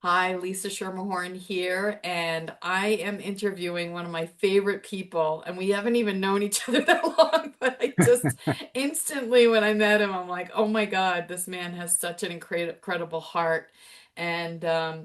Hi, Lisa Schermerhorn here, and I am interviewing one of my favorite people, and we haven't even known each other that long, but I just instantly when I met him, I'm like, oh my God, this man has such an incredible heart, and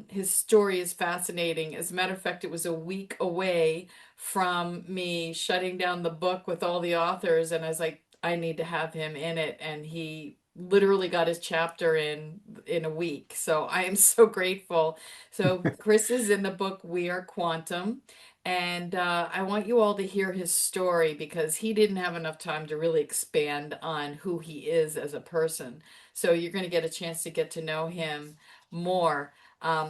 his story is fascinating. As a matter of fact, it was a week away from me shutting down the book with all the authors, and I was like, I need to have him in it, and he literally got his chapter in a week. So I am so grateful. So Chris is in the book We Are Quantum, and I want you all to hear his story because he didn't have enough time to really expand on who he is as a person. So you're going to get a chance to get to know him more.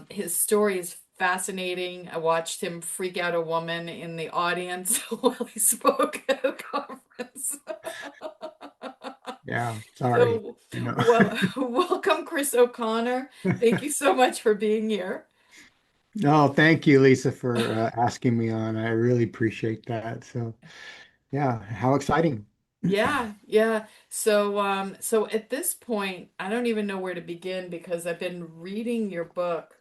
His story is fascinating. I watched him freak out a woman in the audience while he spoke at a conference. Yeah, sorry. So, You know. well, welcome, Chris O'Connor. Thank you so much for being here. No, thank you, Lisa, for asking me on. I really appreciate that. So, yeah, how exciting. Yeah, yeah. So at this point, I don't even know where to begin because I've been reading your book,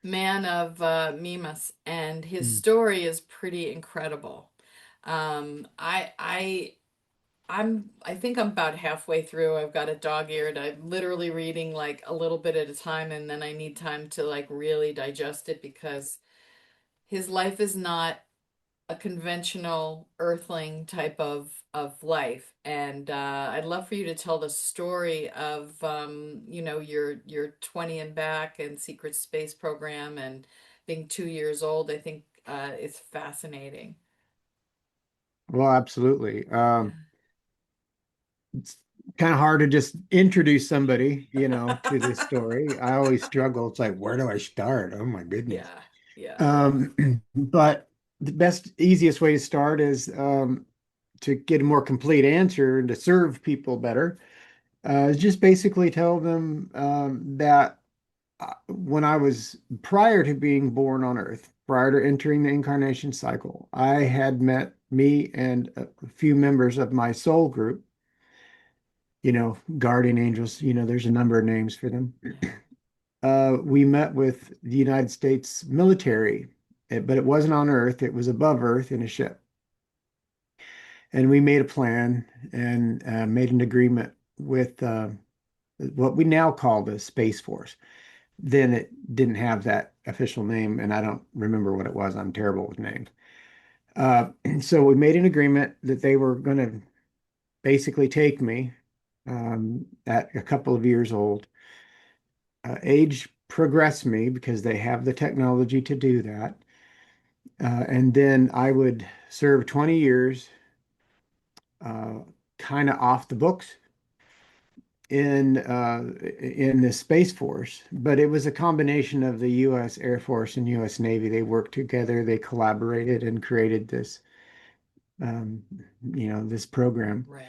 Man of Mimas, and his Mm. story is pretty incredible. I think I'm about halfway through. I've got it dog-eared. I'm literally reading like a little bit at a time, and then I need time to like really digest it because his life is not a conventional earthling type of life. And I'd love for you to tell the story of your 20 and back and secret space program and being 2 years old. I think it's fascinating. Well, absolutely. Yeah. It's kind of hard to just introduce somebody, to this story. I always struggle. It's like, where do I start? Oh my goodness. Yeah, yeah. But the best, easiest way to start is to get a more complete answer and to serve people better. Just basically tell them that when I was prior to being born on Earth, prior to entering the incarnation cycle, I had met me and a few members of my soul group, guardian angels, there's a number of names for them. Yeah. We met with the United States military, but it wasn't on Earth, it was above Earth in a ship. And we made a plan and made an agreement with what we now call the Space Force. Then it didn't have that official name, and I don't remember what it was. I'm terrible with names. So we made an agreement that they were going to basically take me at a couple of years old, age progress me because they have the technology to do that. And then I would serve 20 years, uh, kind of off the books in the Space Force, but it was a combination of the U.S. Air Force and U.S. Navy. They worked together, they collaborated and created this, um, this program. Right.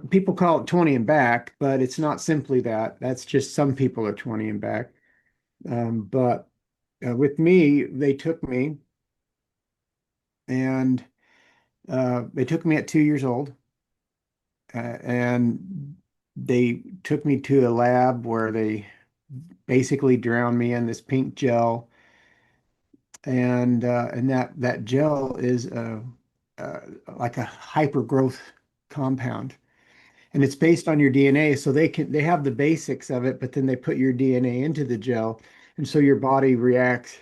People call it 20 and back, but it's not simply that. That's just some people are 20 and back. But with me, and they took me at 2 years old, and they took me to a lab where they basically drowned me in this pink gel, and that gel is uh, like a hyper growth compound, and it's based on your DNA. So they have the basics of it, but then they put your DNA into the gel, and so your body reacts,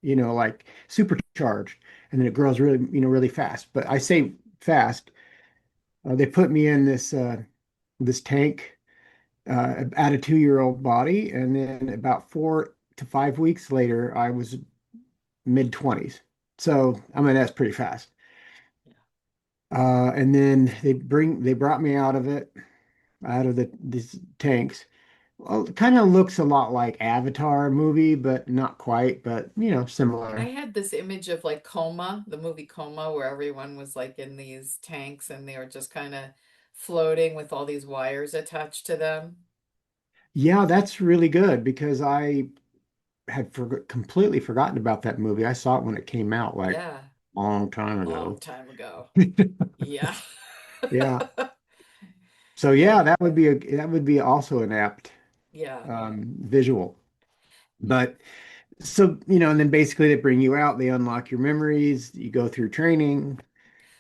like supercharged, and then it grows really, really fast. But I say fast. They put me in this tank at a 2 year old body, and then about 4 to 5 weeks later, I was mid 20s. So, I mean, that's pretty fast. Yeah. And then they brought me out of these tanks. Well, it kind of looks a lot like Avatar movie, but not quite, but I similar. had this image of like Coma, the movie Coma, where everyone was like in these tanks and they were just kind of floating with all these wires attached to them. Yeah, that's really good because I had completely forgotten about that movie. I saw it when it came out, like Yeah, a long time long ago. time ago. Yeah. Yeah. So Yeah. yeah, that would be also an apt Yeah. visual. But so, and then basically they bring you out, they unlock your memories, you go through training,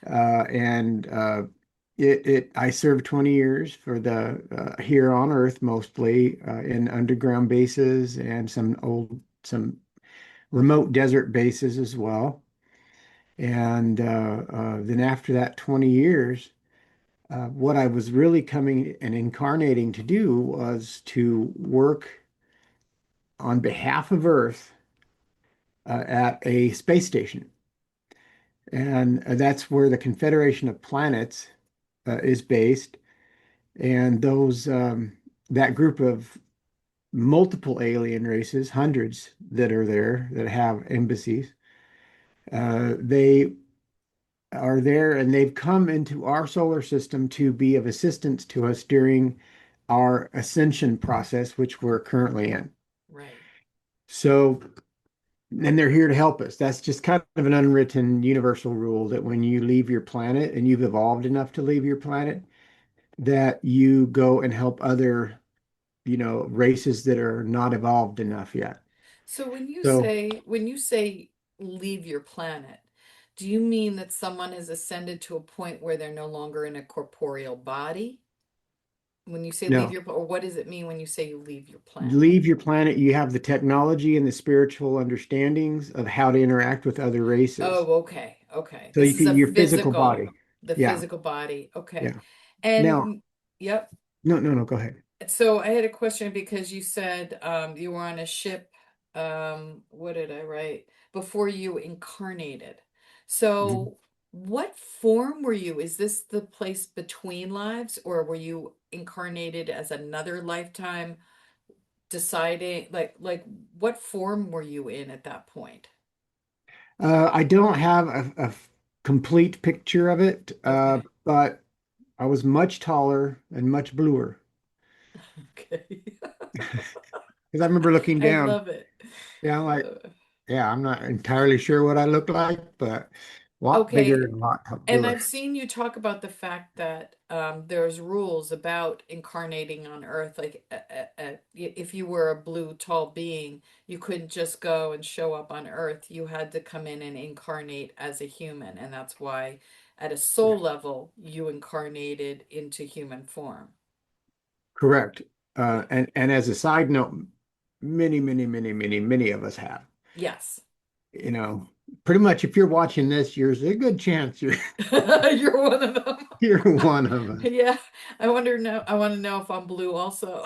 and I served 20 years for the here on Earth, mostly in underground bases and some remote desert bases as well. And then after that 20 years, what I was really coming and incarnating to do was to work on behalf of Earth at a space station. And that's where the Confederation of Planets is based. And that group of multiple alien races, hundreds that are there that have embassies, they are there and they've come into our solar system to be of assistance to us during our ascension process, which we're currently in. Right. So, and they're here to help us. That's just kind of an unwritten universal rule that when you leave your planet and you've evolved enough to leave your planet, that you go and help other, races that are not evolved enough yet. So So, when you say leave your planet, do you mean that someone has ascended to a point where they're no longer in a corporeal body? When you say leave no, your, or what does it mean when you say you leave your planet? leave your planet. You have the technology and the spiritual understandings of how to interact with other races. Oh, okay. Okay. So This is a your physical body. the Yeah, physical body. Okay. yeah. And Now, yep. no, no, no, go ahead. So I had a question because you said you were on a ship. What did I write? Before you incarnated. Mhm. So what form were you? Is this the place between lives, or were you incarnated as another lifetime deciding like what form were you in at that point? I don't have a complete picture of it, Okay. but I was much taller and much bluer. Okay. Because I remember looking I down. love it. Yeah, I'm like, Uh, yeah, I'm not entirely sure what I look like, but a lot bigger okay. and a lot And bluer. I've seen you talk about the fact that there's rules about incarnating on Earth. Like, if you were a blue tall being, you couldn't just go and show up on Earth. You had to come in and incarnate as a human, and that's why, at a soul level, you incarnated into human form. Correct. Yeah. And as a side note, many of us have. Yes. You know, pretty much if you're watching this, there's a good chance you're You're one of them. you're one of us. Yeah. I want to know if I'm blue also.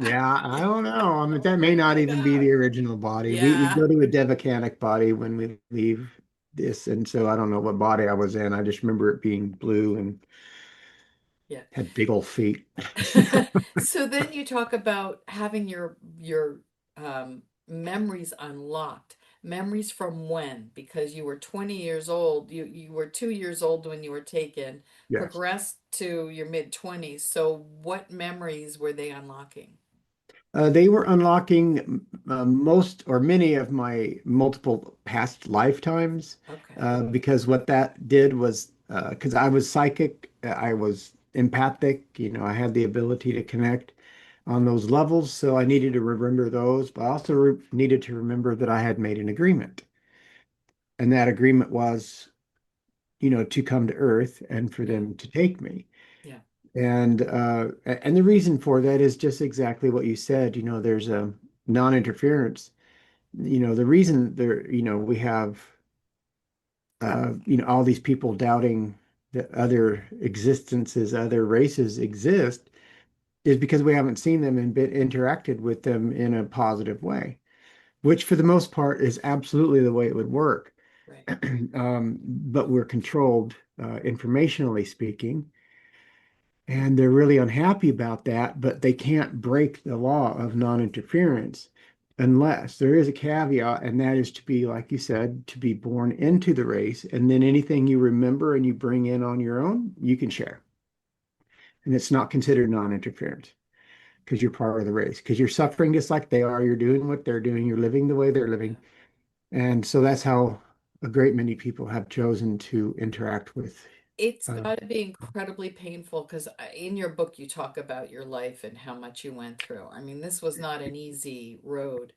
Yeah, I don't know. I mean, Oh that may my not even be God. the original body. We Yeah. go to a devacanic body when we leave this, and so I don't know what body I was in. I just remember it being blue and Yeah. had big old feet. So then you talk about having your memories unlocked. Memories from when? Because you were 20 years old. You were 2 years old when you were taken, Yes. progressed to your mid 20s. So what memories were they unlocking? They were unlocking most or many of my multiple past lifetimes Okay. because what that did was because I was psychic, I was empathic, I had the ability to connect on those levels. So I needed to remember those, but I also needed to remember that I had made an agreement. And that agreement was, to come to Earth and for Yeah. them to take me. Yeah. And the reason for that is just exactly what you said. There's a non-interference. The reason there, we have, all these people doubting that other existences, other races exist, is because we haven't seen them and been interacted with them in a positive way, which for the most part is absolutely the way it would work. Right. But we're controlled, informationally speaking. And they're really unhappy about that, but they can't break the law of non-interference unless there is a caveat, and that is to be, like you said, to be born into the race, and then anything you remember and you bring in on your own, you can share. And it's not considered non-interference because you're part of the race, because you're suffering just like they are, you're doing what they're doing, you're living the way they're Yeah. living. And so that's how a great many people have chosen to interact with. It's Uh, got to be incredibly painful because in your book you talk about your life and how much you went through. I mean, this was not an easy road.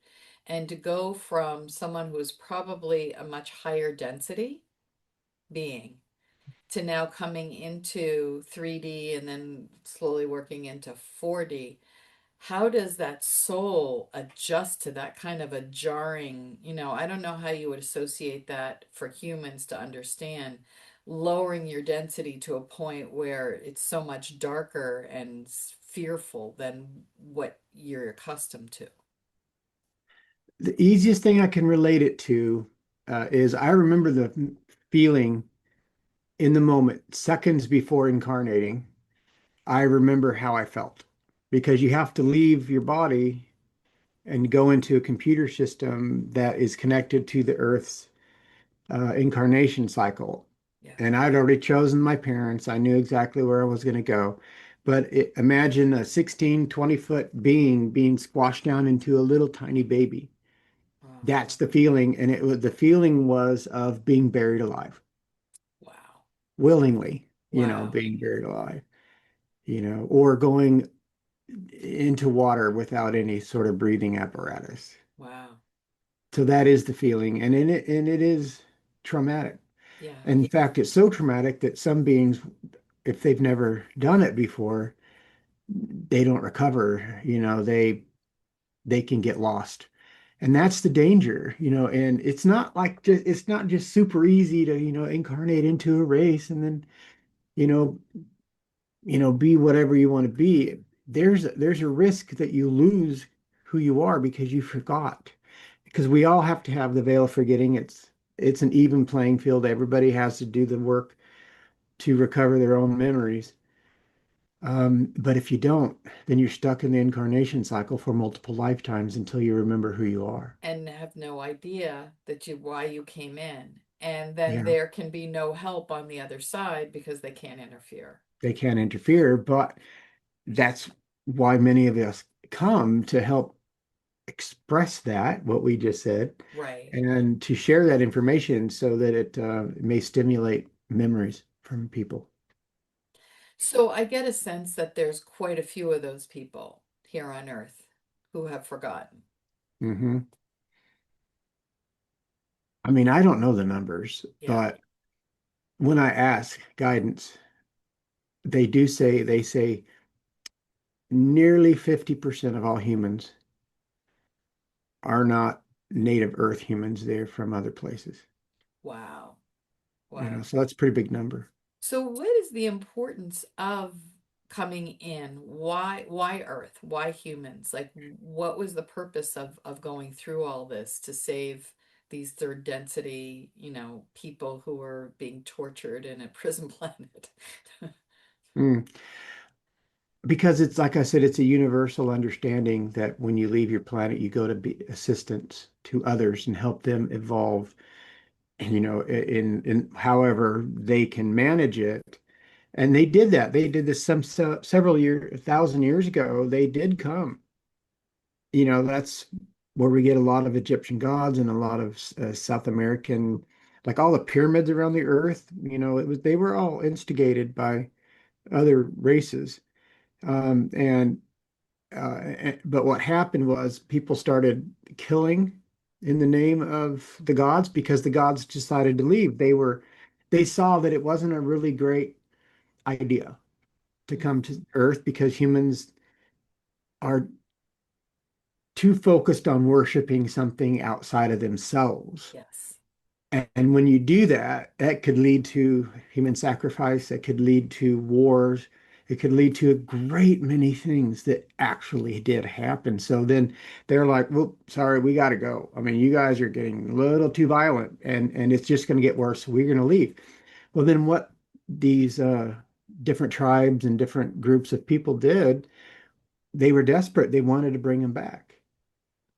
And to go from someone who was probably a much higher density being to now coming into 3D and then slowly working into 4D, how does that soul adjust to that kind of a jarring, I don't know how you would associate that for humans to understand lowering your density to a point where it's so much darker and fearful than what you're accustomed to. the easiest thing I can relate it to is I remember the feeling in the moment, seconds before incarnating. I remember how I felt because you have to leave your body and go into a computer system that is connected to the Earth's incarnation cycle. Yeah. And I'd already chosen my parents. I knew exactly where I was going to go. But imagine a 16, 20-foot being squashed down into a little tiny baby. Oh, That's the feeling. And the feeling was of being buried alive, wow. willingly, Wow. being buried alive, or going into water without any sort of breathing apparatus. Wow. So that is the feeling. And it is traumatic. Yeah. In fact, it's so traumatic that some beings, if they've never done it before, they don't recover. They can get lost. And that's the danger, and it's not just super easy to, incarnate into a race and then, you know, be whatever you want to be. There's a risk that you lose who you are because you forgot. Because we all have to have the veil of forgetting. It's an even playing field. Everybody has to do the work to recover their own memories. But if you don't, then you're stuck in the incarnation cycle for multiple lifetimes until you remember who you are. And have no idea that you why you came in. And then Yeah, there can be no help on the other side because they can't interfere. they can't interfere, but that's why many of us come to help express that, what we just said, Right. and to share that information so that it may stimulate memories from people. So I get a sense that there's quite a few of those people here on Earth who have forgotten. Hmm. I mean, I don't know the numbers, Yeah. but when I ask guidance, they say nearly 50% of all humans are not native Earth humans. They're from other places. Wow. Wow. So that's a pretty big number. So what is the importance of coming in? Why Earth? Why humans? Like what was the purpose of going through all this to save these third density, people who are being tortured in a prison planet? Mm. Because it's like I said, it's a universal understanding that when you leave your planet, you go to be assistance to others and help them evolve, in however they can manage it. And they did that. They did this several years, 1,000 years ago. They did come. That's where we get a lot of Egyptian gods and a lot of South American, like all the pyramids around the earth. They were all instigated by other races. And but what happened was people started killing in the name of the gods because the gods decided to leave. They saw that it wasn't a really great idea to come to Earth because humans are too focused on worshiping something outside of themselves. Yes. And when you do that, that could lead to human sacrifice, it could lead to wars, it could lead to a great many things that actually did happen. So then they're like, well, sorry, we got to go. I mean, you guys are getting a little too violent and it's just going to get worse. So we're going to leave. Well, then what these different tribes and different groups of people did, they were desperate. They wanted to bring them back.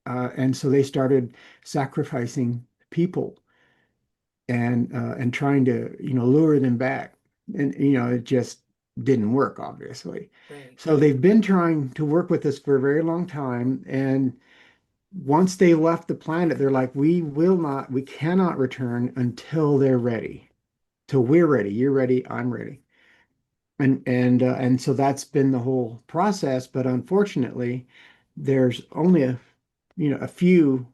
And so they started sacrificing people and trying to lure them back, and it just didn't work, obviously. Right. So they've been trying to work with us for a very long time, and once they left the planet, they're like, we cannot return until they're ready till we're ready. You're ready, I'm ready. And so that's been the whole process. But unfortunately, there's only a few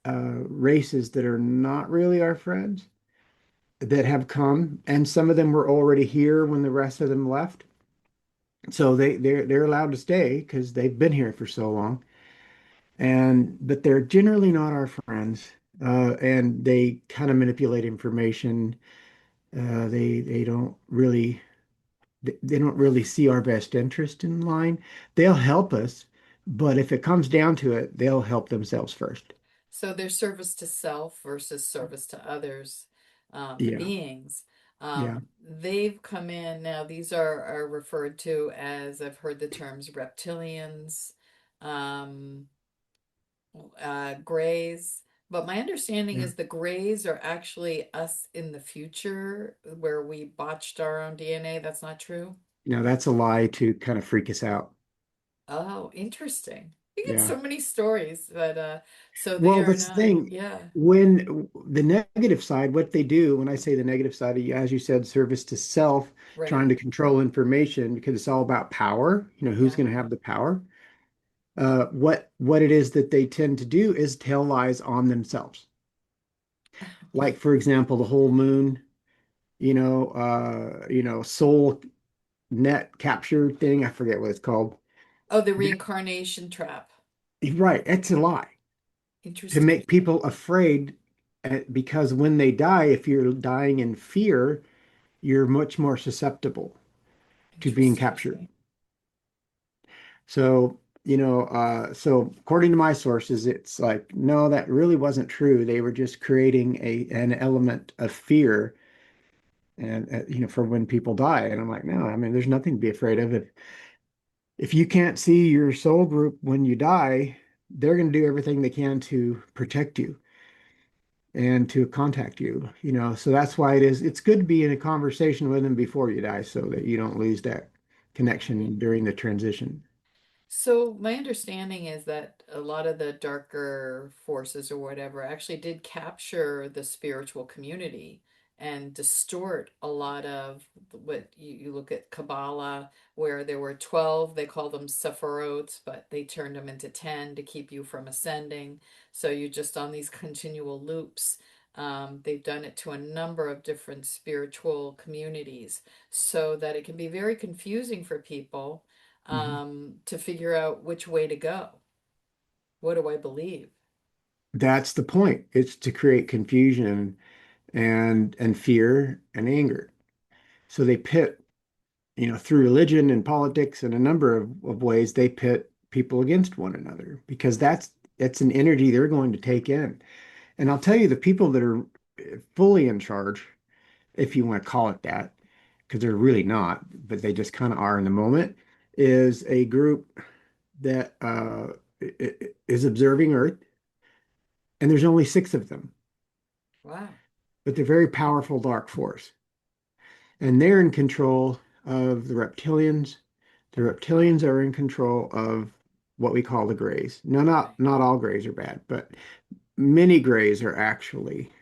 races that are not really our friends that have come, and some of them were already here when the rest of them left. So they're allowed to stay because they've been here for so long. And but they're generally not our friends. And they kind of manipulate information. They don't really they don't really see our best interest in line. They'll help us, but if it comes down to it, they'll help themselves first. So there's service to self versus service to others, the Yeah, beings. yeah. They've come in now. These are referred to as, I've heard the terms reptilians, um, grays. But my understanding Yeah. is the grays are actually us in the future where we botched our own DNA. That's not true. That's a lie to kind of freak us out. Oh, interesting. You get Yeah. so many stories, but so they Well, are that's the not, thing. yeah, When the negative side, what they do, when I say the negative side, as you said, service to self, trying right. to control information because it's all about power, who's Yeah. going to have the power. What it is that they tend to do is tell lies on themselves. Like, for example, the whole moon, soul net capture thing. I forget what it's called. Oh, the That- reincarnation trap. right, it's a lie to Interesting. make people afraid because when they die, if you're dying in fear, you're much more susceptible to being Interesting. captured. So, so according to my sources, it's like, no, that really wasn't true. They were just creating an element of fear and for when people die. And I'm like, no, I mean, there's nothing to be afraid of. If you can't see your soul group when you die, they're going to do everything they can to protect you and to contact you, so that's why it's good to be in a conversation with them before you die so that you don't lose that Right. connection during the transition. So my understanding is that a lot of the darker forces or whatever actually did capture the spiritual community and distort a lot of what you look at Kabbalah, where there were 12, they call them sephirotes, but they turned them into 10 to keep you from ascending. So you're just on these continual loops. They've done it to a number of different spiritual communities so that it can be very confusing for people Mhm. to figure out which way to go. What do I believe? That's the point. It's to create confusion and fear and anger. So they pit, through religion and politics and a number of ways, they pit people against one another because that's an energy they're going to take in. And I'll tell you, the people that are fully in charge, if you want to call it that, because they're really not, but they just kind of are in the moment, is a group that is observing Earth, and there's only six of them, Wow. but they're very powerful dark force, and they're in control of the reptilians. The reptilians are in control of what we call the grays. No, Right. not all grays are bad, but many grays are actually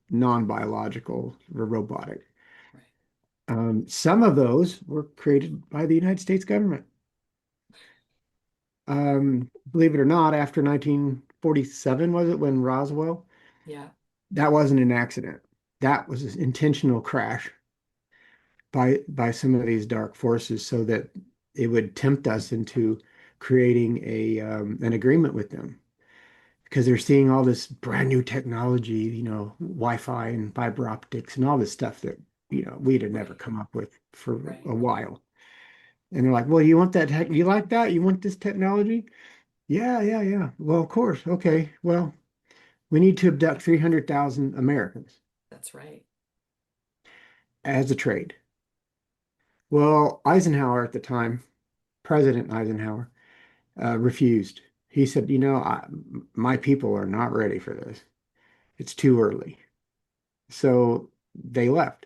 non-biological or robotic. Right. Some of those were created by the United States government. Believe it or not, after 1947, was it when Roswell? Yeah. That wasn't an accident. That was an intentional crash by some of these dark forces so that it would tempt us into creating an agreement with them because they're seeing all this brand new technology, Wi-Fi and fiber optics and all this stuff that, we'd have never Right. come up with for Right. a while. And they're like, well, you want that tech? You like that? You want this technology? Yeah, yeah, yeah. Well, of course. Okay. Well, we need to abduct 300,000 Americans That's right. as a trade. Well, Eisenhower at the time, President Eisenhower, refused. He said, my people are not ready for this. It's too early. So they left.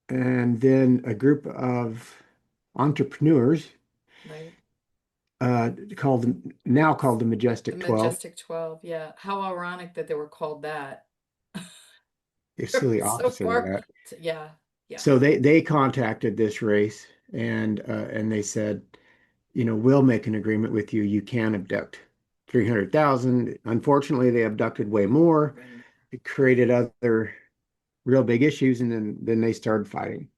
And then a group of entrepreneurs Right. called the The Majestic 12. Majestic 12. Yeah. How ironic that they were called that. It's They're the so opposite of far. that. Yeah, yeah, So they contacted this race and they said, we'll make an agreement with you. You can abduct 300,000. Unfortunately, they abducted way more. way more. It created other real big issues, and then they started fighting.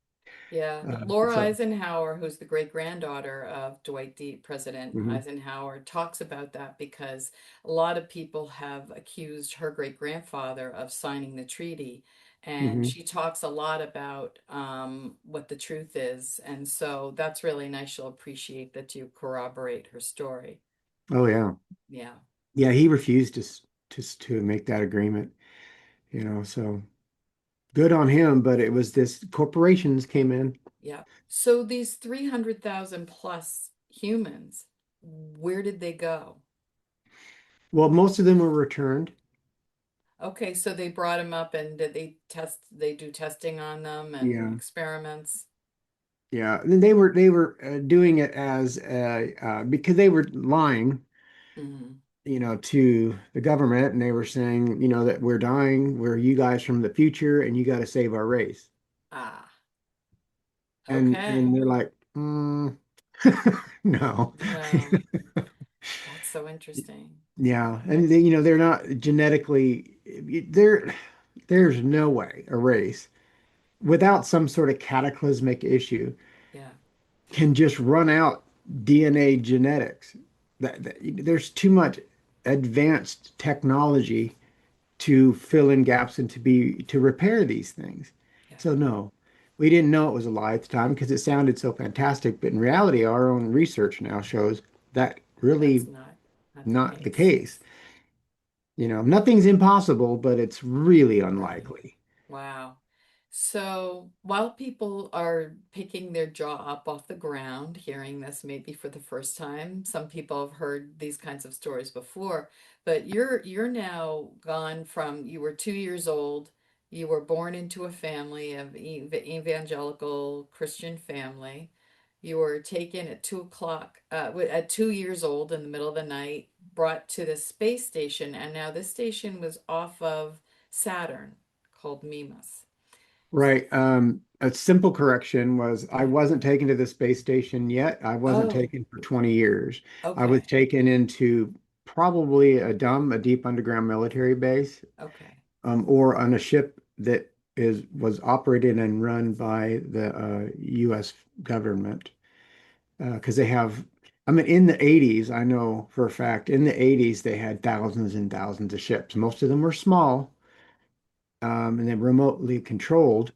Yeah, Uh, Laura so, Eisenhower, who's the great granddaughter of Dwight D. President mhm, Eisenhower, talks about that because a lot of people have accused her great grandfather of signing the treaty. And mhm. she talks a lot about what the truth is. And so that's really nice. She'll appreciate that you corroborate her story. Oh yeah, Yeah, yeah. He refused to make that agreement. So good on him. But it was this corporations came in. yeah. So these 300,000 plus humans, where did they go? Well, most of them were returned. Okay, so they brought him up and did they do testing on them and Yeah. experiments? Yeah, and they were doing it as because they were lying, Hmm. to the government, and they were saying, that we're dying, we're you guys from the future, and you got to save our race. Ah, And okay. they're like, no. No, that's so interesting. Yeah, and That's they're not genetically there's no way a race without some sort of cataclysmic issue yeah, can just run out DNA genetics. There's too much advanced technology to fill in gaps and to repair these things. yeah. So no, we didn't know it was a lie at the time because it sounded so fantastic. But in reality, our own research now shows that That's really not the not the case. case. Nothing's impossible, but it's really Right. unlikely. Wow. So while people are picking their jaw up off the ground, hearing this maybe for the first time, some people have heard these kinds of stories before, but you're now gone from you were 2 years old, you were born into a family of evangelical Christian family. You were taken at 2 o'clock, at 2 years old in the middle of the night, brought to the space station, and now this station was off of Saturn called Mimas. Right. A simple correction was I Yeah. wasn't taken to the space station yet. I wasn't Oh, taken for 20 years. I was okay. taken into probably a deep underground military base, Okay. or on a ship that was operated and run by the U.S. government. Because they have, I mean, in the 80s, I know for a fact, in the 80s, they had thousands and thousands of ships. Most of them were small, and they're remotely controlled,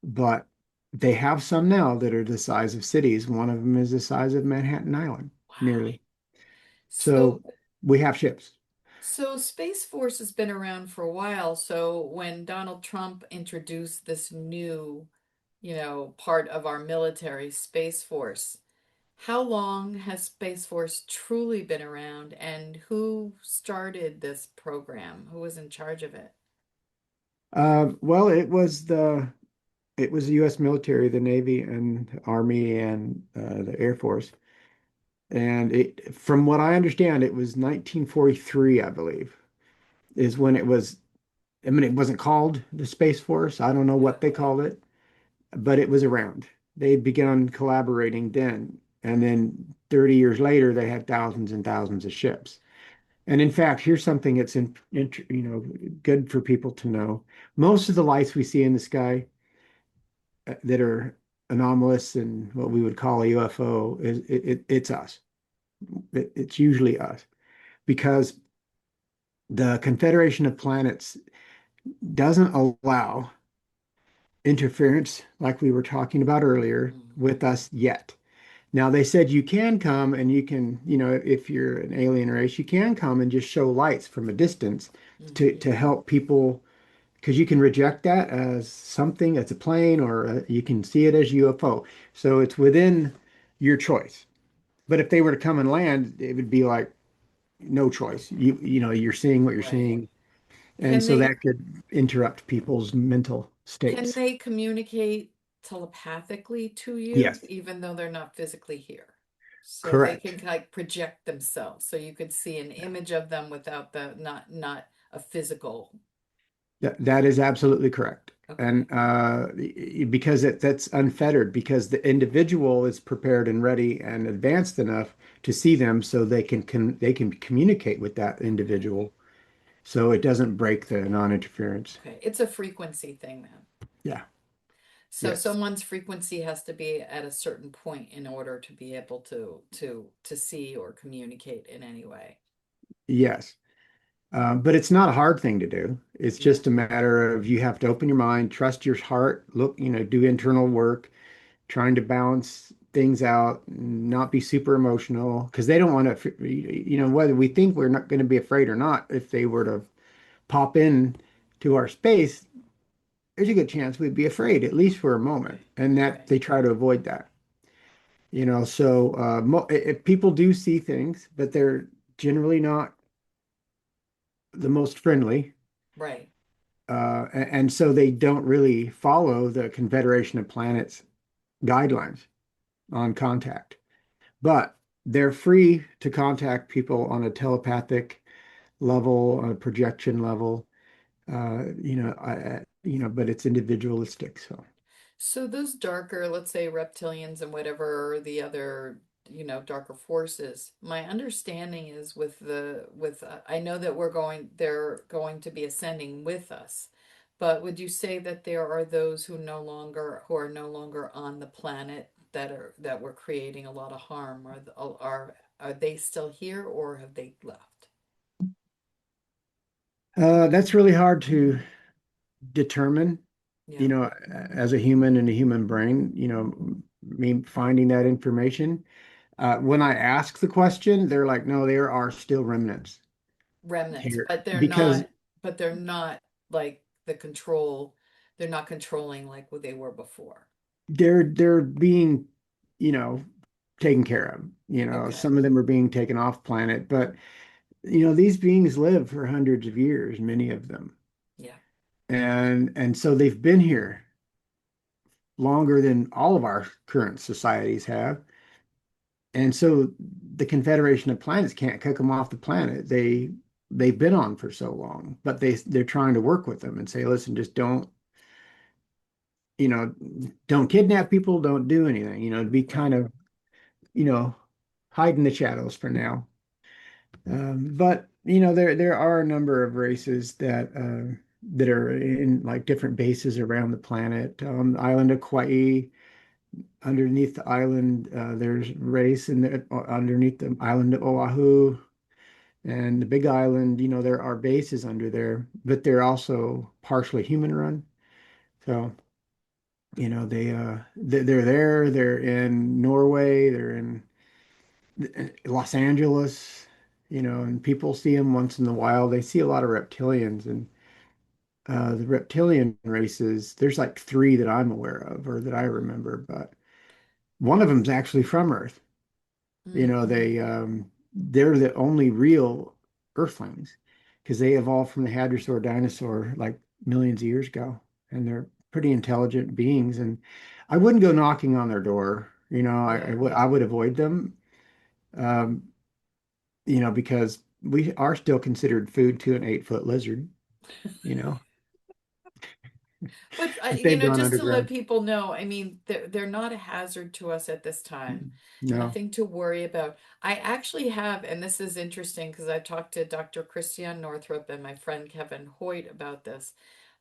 but they have some now that are the size of cities. One of them is the size of Manhattan Island, Wow. nearly. So, So we have ships. so Space Force has been around for a while. So when Donald Trump introduced this new, part of our military, Space Force, how long has Space Force truly been around and who started this program? Who was in charge of it? Well, it was the U.S. military, the Navy and the Army and the Air Force. And from what I understand, it was 1943, I believe, is when it was. I mean, it wasn't called the Space Force. I don't know Yeah. what they called it, but it was around. They'd begun collaborating then. And then 30 years later, they had thousands and thousands of ships. And in fact, here's something that's good for people to know. Most of the lights we see in the sky that are anomalous and what we would call a UFO it's us. It's usually us because the Confederation of Planets doesn't allow interference like we were talking about earlier Mm-hmm. with us yet. Now they said you can come and you can, if you're an alien race, you can come and just show lights from a distance to Mm-hmm. to help people because you can reject that as something that's a plane or you can see it as UFO. So it's within your choice. But if they were to come and land, it would be like no choice. You're seeing what you're Right. seeing, and Can so they that could interrupt people's mental can states. they communicate telepathically to you Yes, even though they're not physically here? So they correct. can like project themselves. So you could see an image of them without the not a physical. That is absolutely correct. And Okay. because that's unfettered, because the individual is prepared and ready and advanced enough to see them so they can communicate with that individual so it doesn't break the non-interference. Okay. It's a frequency thing then. Yeah. So Yes. someone's frequency has to be at a certain point in order to be able to see or communicate in any way. Yes. But it's not a hard thing to do. It's Yeah. just a matter of you have to open your mind, trust your heart, look, do internal work, trying to balance things out, not be super emotional, because they don't want to, whether we think we're not going to be afraid or not, if they were to pop in to our space, there's a good chance we'd be afraid, at least for a moment. Right. And that Right. they try to avoid that. So mo if people do see things, but they're generally not the most friendly. Right. And so they don't really follow the Confederation of Planets guidelines on contact. But they're free to contact people on a telepathic level, on a projection level, but it's individualistic. So, So those darker, let's say reptilians and whatever the other, darker forces, my understanding is I know that they're going to be ascending with us. But would you say that there are those who are no longer on the planet that were creating a lot of harm? Are they still here or have they left? that's really hard to determine, Yeah. as a human and a human brain, me finding that information. When I ask the question, they're like, no, there are still remnants Remnants, here because but they're not like they're not controlling like what they were before. they're being, you know, taken care of. Okay. Some of them are being taken off planet, but these beings live for hundreds of years, many of them. Yeah. And so they've been here longer than all of our current societies have. And so the Confederation of Planets can't kick them off the planet. They've been on for so long, but they're trying to work with them and say, listen, just you know, don't kidnap people, don't do anything, be Right. kind of, you know, hide in the shadows for now. But there are a number of races that are in like different bases around the planet. The island of Kauai, underneath the island, there's race underneath the island of Oahu and the Big Island. There are bases under there, but they're also partially human run. So they're there. They're in Norway. They're in Los Angeles, and people see them once in a while. They see a lot of reptilians, and the reptilian races, there's like three that I'm aware of or that I remember, but one of them's actually from Earth. Mm. They're the only real Earthlings because they evolved from the hadrosaur dinosaur like millions of years ago, and they're pretty intelligent beings. And I wouldn't go knocking on their door. Yeah. I would avoid them. Um, because we are still considered food to an 8-foot lizard, you know, But if they've gone just to let underground. people know, I mean, they're not a hazard to us at this time. No. Nothing to worry about. I actually have, and this is interesting because I talked to Dr. Christian Northrup and my friend Kevin Hoyt about this.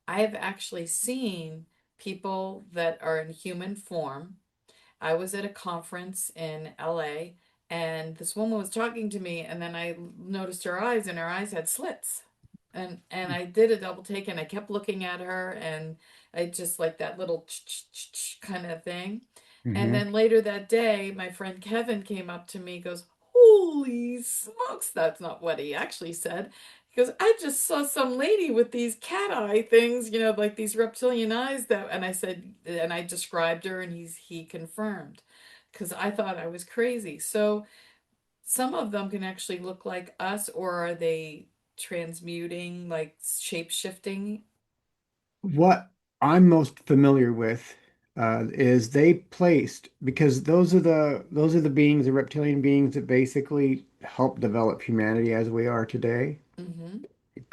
I have actually seen people that are in human form. I was at a conference in LA and this woman was talking to me and then I noticed her eyes and her eyes had slits. And I did a double take and I kept looking at her and I just like that little kind of thing. And Hmm. then later that day, my friend Kevin came up to me, goes, "Holy smokes, that's not what he actually said." He goes, "I just saw some lady with these cat eye things, like these reptilian eyes that," and I said, and I described her, and he confirmed, because I thought I was crazy. So some of them can actually look like us, or are they transmuting, like shape shifting? What I'm most familiar with is they placed because those are the beings, the reptilian beings that basically help develop humanity as we are today. Mm-hmm.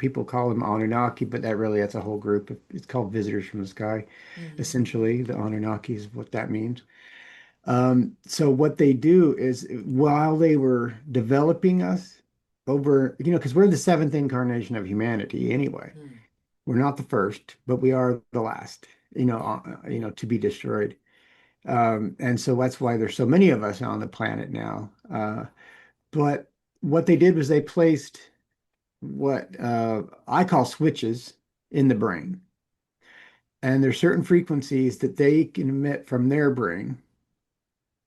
people call them Anunnaki, but that's a whole group. It's called visitors from the sky. Hmm. Essentially, the Anunnaki is what that means. So what they do is while they were developing us over, because we're the seventh incarnation of humanity anyway. Hmm. We're not the first, but we are the last, Yeah. to be destroyed. And so that's why there's so many of us on the planet now. But what they did was they placed what I call switches in the brain. And there's certain frequencies that they can emit from their brain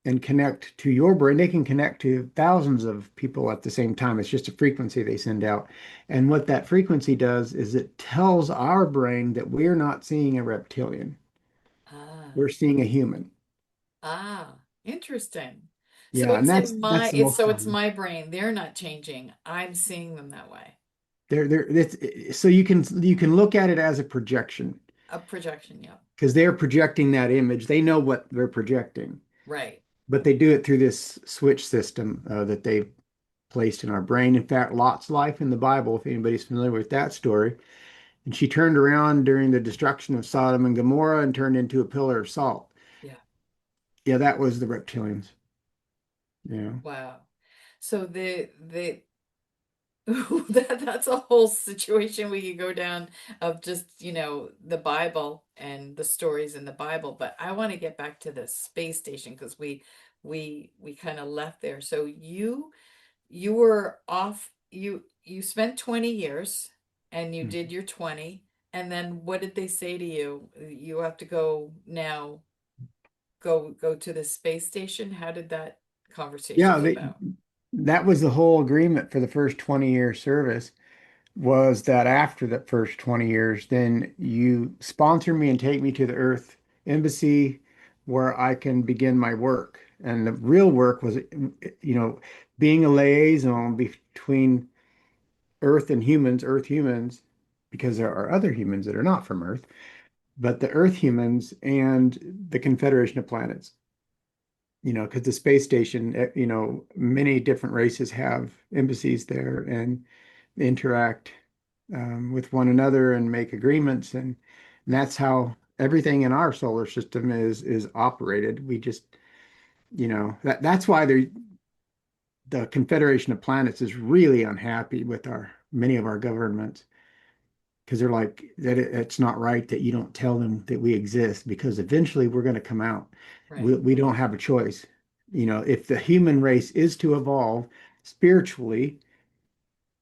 and connect to your brain. They can connect to thousands of people at the same time. It's just a frequency they send out. And what that frequency does is it tells our brain that we're not seeing a reptilian. Ah. We're seeing a human. Ah. Interesting. So Yeah, and that's the most it's common. my brain. They're not changing. I'm seeing them that way. So you can look at it as a projection A projection, yeah. because they're projecting that image. They know what they're projecting, Right. but they do it through this switch system that they've placed in our brain. In fact, Lot's life in the Bible, if anybody's familiar with that story, and she turned around during the destruction of Sodom and Gomorrah and turned into a pillar of salt. Yeah. Yeah, that was the reptilians. Yeah. Wow. So the that's a whole situation we could go down of just, the Bible and the stories in the Bible. But I want to get back to the space station because we kind of left there. So you were off, you spent 20 years and you did Mhm. your 20, and then what did they say to you? You have to go now, go to the space station. How did that conversation Yeah, go about? that was the whole agreement for the first 20-year service was that after that first 20 years, then you sponsor me and take me to the Earth Embassy where I can begin my work. And the real work was, being a liaison between Earth humans, because there are other humans that are not from Earth, but the Earth humans and the Confederation of Planets. Because the space station, many different races have embassies there and interact with one another and make agreements, and that's how everything in our solar system is operated. We just, that's why the Confederation of Planets is really unhappy with our many of our governments because they're like that it's not right that you don't tell them that we exist because eventually we're going to come out. We, Right. we don't have a choice. If the human race is to evolve spiritually,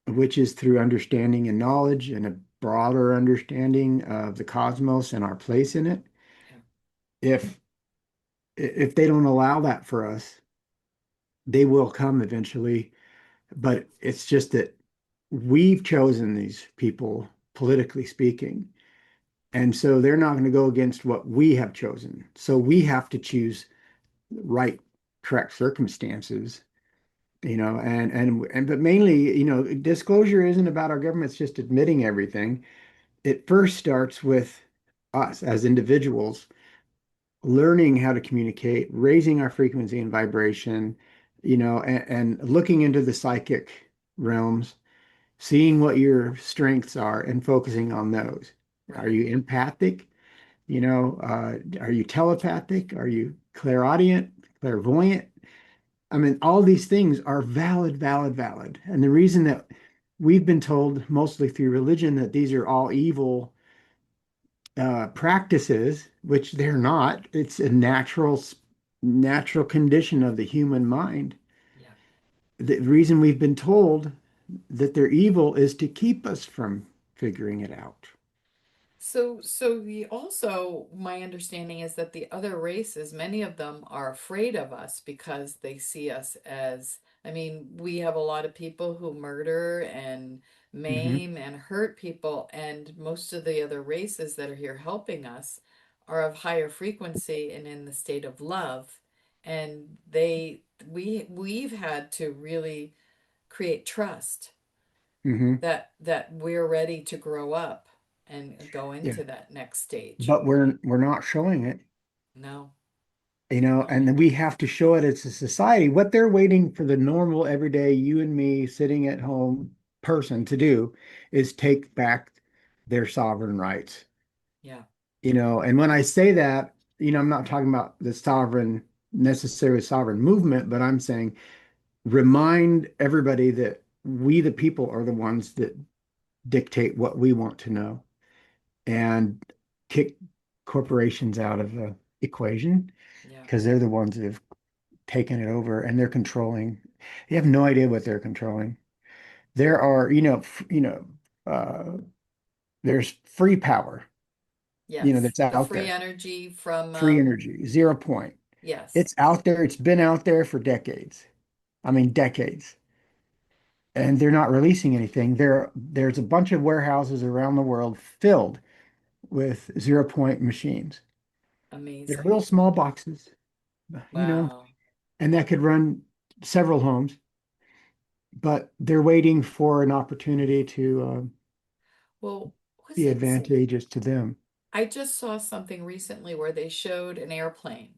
which is through understanding and knowledge and a broader understanding of the cosmos and our place in it, Yeah. if if they don't allow that for us, they will come eventually. But it's just that we've chosen these people, politically speaking. And so they're not going to go against what we have chosen. So we have to choose right, correct circumstances, but mainly, disclosure isn't about our government's just admitting everything. It first starts with us as individuals learning how to communicate, raising our frequency and vibration, and looking into the psychic realms, seeing what your strengths are and focusing on those. Are Right. you empathic? Are you telepathic? Are you clairaudient, clairvoyant? I mean, all these things are valid, valid, valid. And the reason that we've been told, mostly through religion, that these are all evil practices, which they're not, it's a natural condition of the human mind. Yeah. The reason we've been told that they're evil is to keep us from figuring it out. So also my understanding is that the other races, many of them are afraid of us because they see us as, I mean, we have a lot of people who murder and Hmm. maim and hurt people, and most of the other races that are here helping us are of higher frequency and in the state of love. And we've had to really create trust Hmm. that we're ready to grow up and go Yeah. into that next stage. But we're not showing it. No, And right. then we have to show it as a society. What they're waiting for the normal, everyday you and me sitting at home. person to do is take back their sovereign rights. Yeah. And when I say that, I'm not talking about the necessary sovereign movement, but I'm saying remind everybody that we, the people, are the ones that dictate what we want to know and kick corporations out of the equation Yeah. because they're the ones that have taken it over and they're controlling. You have no idea what they're controlling. There are, uh, there's free power, Yes. that's The out free there, energy from free energy, 0 point. yes. It's out there. It's been out there for decades. I mean, decades. And they're not releasing anything. There's a bunch of warehouses around the world filled with 0 point machines. They're Amazing. little small boxes, you know, Wow. and that could run several homes, but they're waiting for an opportunity to Well, be wasn't advantageous to them. I just saw something recently where they showed an airplane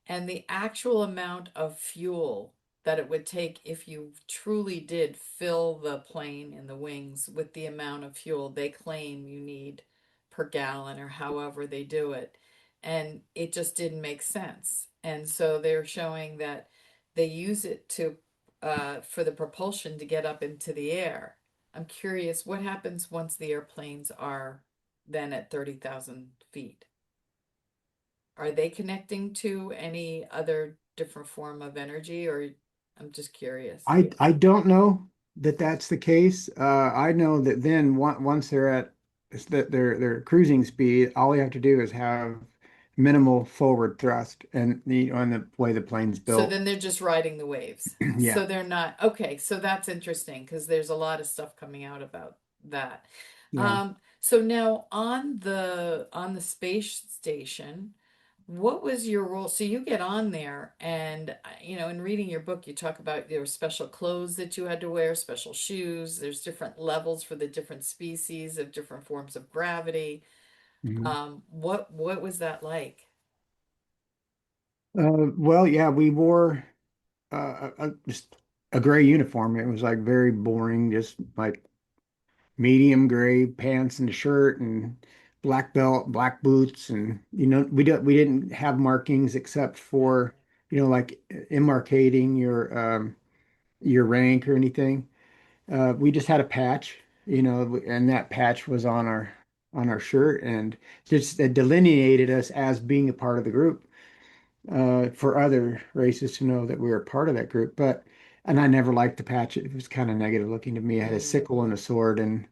and the actual amount of fuel that it would take if you truly did fill the plane in the wings with the amount of fuel they claim you need per gallon or however they do it. And it just didn't make sense. And so they're showing that they use it to for the propulsion to get up into the air. I'm curious, what happens once the airplanes are then at 30,000 feet? Are they connecting to any other different form of energy, or I'm just curious. I don't know that that's the case. I know that then once they're at their cruising speed, all you have to do is have minimal forward thrust and the way the plane's So built. then they're just riding the waves. Yeah. So they're not, okay, so that's interesting because there's a lot of stuff coming out about that. Yeah. So now on the space station, what was your role? So you get on there and in reading your book, you talk about there were special clothes that you had to wear, special shoes. There's different levels for the different species of different forms of gravity. Mhm. What was that like? Well, yeah, we wore just a gray uniform. It was like very boring, just like medium gray pants and a shirt and black belt, black boots, and we didn't have markings except Yeah. for like demarcating your rank or anything. We just had a patch, and that patch was on our shirt and just it delineated us as being a part of the group for other races to know that we were part of that group. And I never liked the patch. It was kind of negative looking to me. I had a Mm. sickle and a sword, and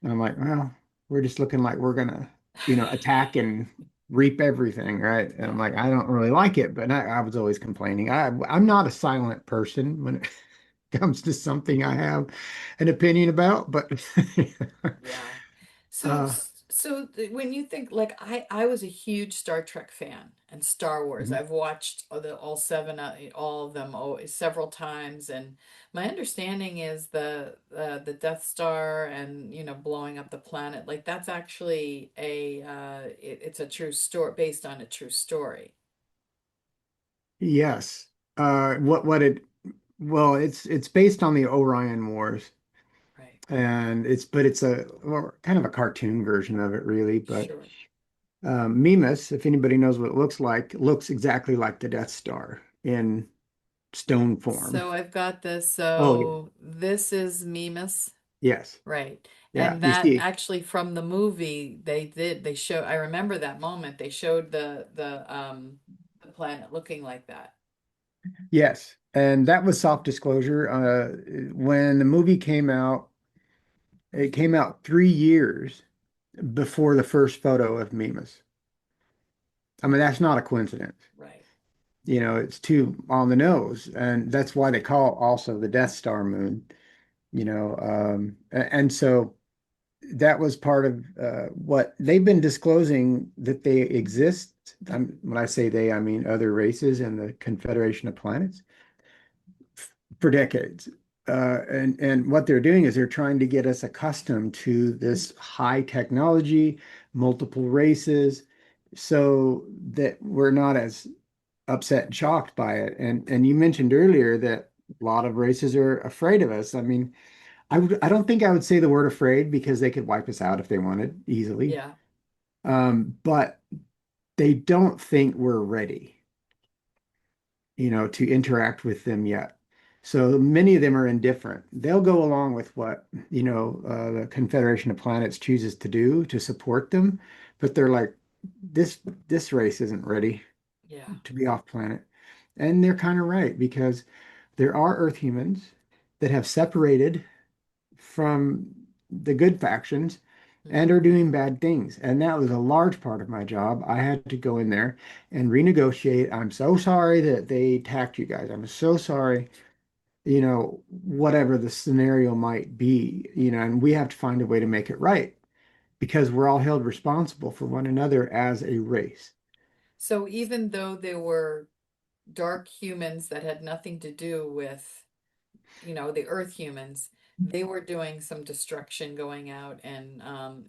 I'm like, well, we're just looking like we're gonna, attack and reap everything, right? And I'm Yeah. like, I don't really like it, but I was always complaining. I'm not a silent person when it comes to something I have an opinion about, but Yeah. So, uh, when you think like I was a huge Star Trek fan and Star Wars. mhm. I've watched all seven, all of them several times, and my understanding is the Death Star and blowing up the planet, like that's actually it's a true story based on a true story, Yes. What it Well, it's based on the Orion Wars, right? and it's a well, kind of a cartoon version of it, really. But Sure. Mimas, if anybody knows what it looks exactly like the Death Star in stone form. So I've got this. Oh, yeah. So this is Mimas. Yes. Right. Yeah. And You that see, actually from the movie they show I remember that moment. They showed the planet looking like that. yes. And that was soft disclosure. When the movie came out, it came out 3 years before the first photo of Mimas. I mean, that's not a coincidence. Right. It's too on the nose, and that's why they call it also the Death Star moon. And so that was part of what they've been disclosing that they exist. When I say they, I mean other races and the Confederation of Planets for decades. And what they're doing is they're trying to get us accustomed to this high technology, multiple races, so that we're not as upset and shocked by it. And you mentioned earlier that a lot of races are afraid of us. I mean, I don't think I would say the word afraid because they could wipe us out if they wanted easily. Yeah. But they don't think we're ready, to interact with them yet. So many of them are indifferent. They'll go along with what, the Confederation of Planets chooses to do to support them, but they're like, this race isn't ready Yeah. to be off planet. And they're kind of right because there are Earth humans that have separated from the good factions and Hmm. are doing bad things. And that was a large part of my job. I had to go in there and renegotiate. I'm so sorry that they attacked you guys. I'm so sorry, whatever the scenario might be, and we have to find a way to make it right because we're all held responsible for one another as a race. So even though there were dark humans that had nothing to do with, the Earth humans, they were doing some destruction going out. And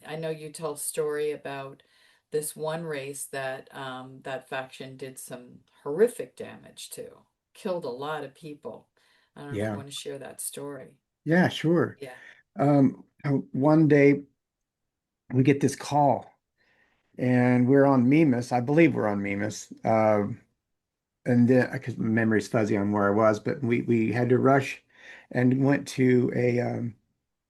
I know you tell a story about this one race that that faction did some horrific damage to, killed a lot of people. I don't know if you Yeah. want to share that story. Yeah, sure. Yeah. One day we get this call and we're on Mimas. I believe we're on Mimas. And then because my memory's fuzzy on where I was, but we had to rush and went to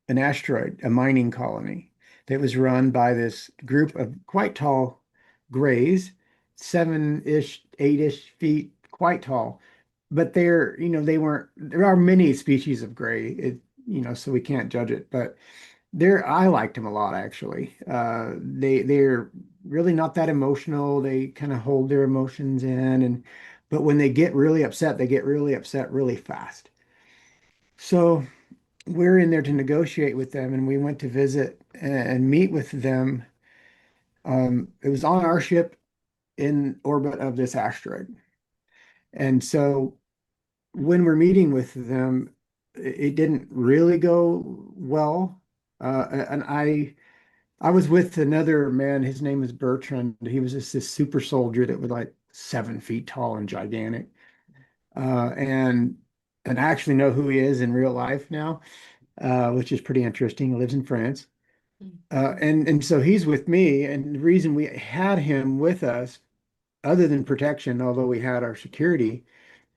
an asteroid, a mining colony that was run by this group of quite tall grays, 7-ish, 8-ish feet, quite tall. But they weren't, there are many species of gray, so we can't judge it. But I liked them a lot actually. They're really not that emotional. They kind of hold their emotions in, but when they get really upset, they get really upset really fast. So we're in there to negotiate with them, and we went to visit and meet with them. It was on our ship in orbit of this asteroid. And so when we're meeting with them, it didn't really go well. And I was with another man. His name was Bertrand. He was just this super soldier that was like 7 feet tall and gigantic. Uh, and and I actually know who he is in real life now, which is pretty interesting. He lives in France. And so he's with me. And the reason we had him with us, other than protection, although we had our security,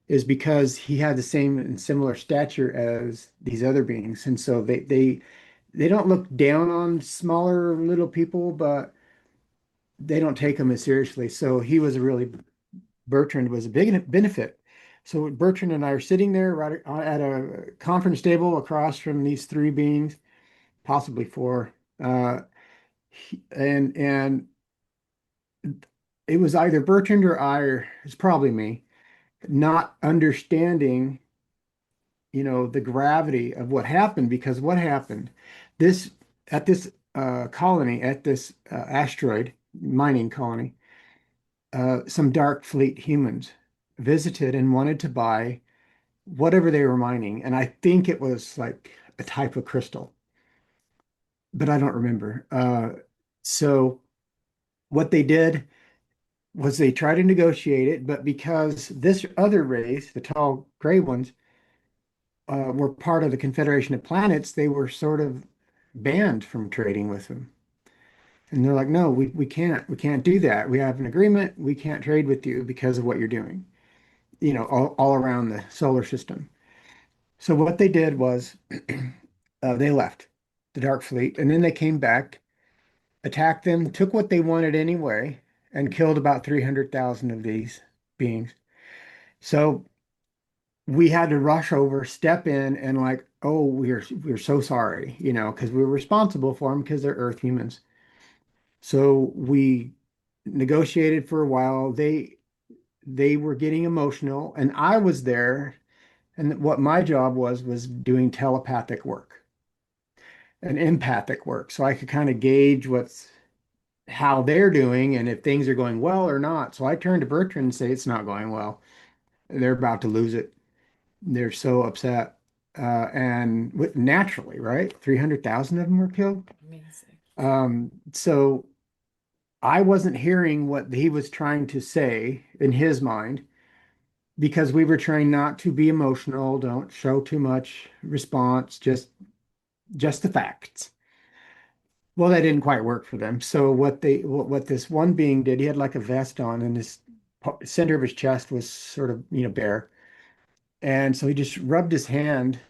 is because he had the same and similar stature as these other beings. And so they don't look down on smaller little people, but they don't take him as seriously. So Bertrand was a big benefit. So Bertrand and I are sitting there right at a conference table across from these three beings, possibly four. And it was either Bertrand or I, or it's probably me, not understanding, the gravity of what happened because what happened this at this colony, at this asteroid mining colony, some dark fleet humans visited and wanted to buy whatever they were mining. And I think it was like a type of crystal, but I don't remember. So what they did was they tried to negotiate it, but because this other race, the tall gray ones, were part of the Confederation of Planets, they were sort of banned from trading with them. And they're like, no, we can't do that. We have an agreement. We can't trade with you because of what you're doing, all around the solar system. So what they did was they left the Dark Fleet and then they came back, attacked them, took what they wanted anyway, and killed about 300,000 of these beings. So we had to rush over, step in, and like, oh, we're so sorry, because we're responsible for them because they're Earth humans. So we negotiated for a while. They were getting emotional, and I was there, and what my job was doing telepathic work and empathic work, so I could kind of gauge how they're doing and if things are going well or not. So I turned to Bertrand and say, it's not going well. They're about to lose it. They're so upset. And naturally, right? 300,000 of them were killed. Amazing. So I wasn't hearing what he was trying to say in his mind because we were trying not to be emotional, don't show too much response, just just the facts. Well, that didn't quite work for them. So what this one being did, he had like a vest on, and his center of his chest was sort of, bare. And so he just rubbed his hand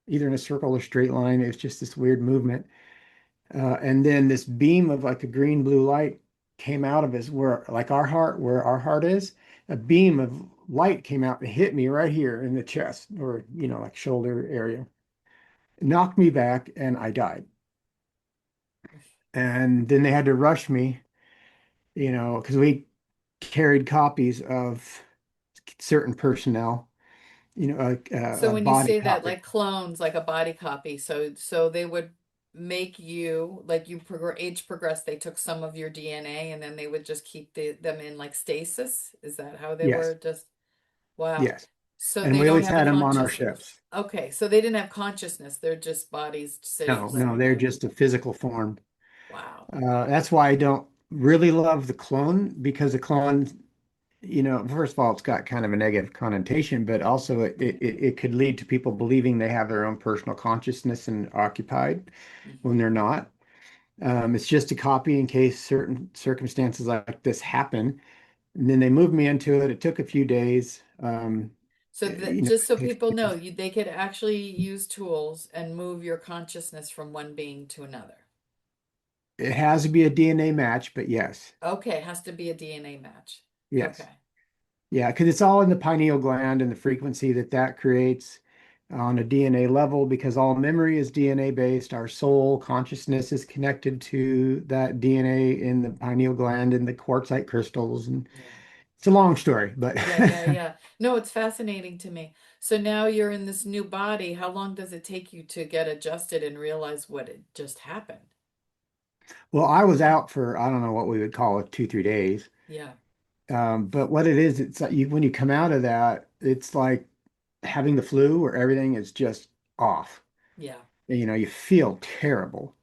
either in a circle or straight line. It was just this weird movement. And then this beam of like a green blue light came out of his where our heart is. A beam of light came out and hit me right here in the chest or, like shoulder area. It knocked me back and I died. And then they had to rush me, because we carried copies of certain personnel, So a when you body say that, copy. like clones, like a body copy, so they would make you like age progressed, they took some of your DNA and then they would just keep them in like stasis. Is that how they Yes, were? Just wow. yes. So And they we don't always have a had them on our consciousness. ships. Okay, so they didn't have consciousness. They're just bodies sitting No, no, living they're there. just a physical form. Wow. That's why I don't really love the clone because the clone, first of all, it's got kind of a negative connotation, but also it could lead to people believing they have their own personal consciousness and occupied when Hmm. they're not. It's just a copy in case certain circumstances like this happen. And then they moved me into it. It took a few days. So that just It so takes, people know, they could actually use tools and move your consciousness from one being to another. it has to be a DNA match, but yes, Okay, it has to be a DNA match. yes. Okay. Yeah, because it's all in the pineal gland and the frequency that creates on a DNA level, because all memory is DNA based. Our soul consciousness is connected to that DNA in the pineal gland and the quartzite crystals. And Yeah. it's a long story, but Yeah, yeah, yeah. No, it's fascinating to me. So now you're in this new body. How long does it take you to get adjusted and realize what it just happened? well, I was out for, I don't know what we would call it, 2, 3 days. Yeah, But what it is, it's like when you come out of that, it's like having the flu where everything is just off. yeah, You feel terrible.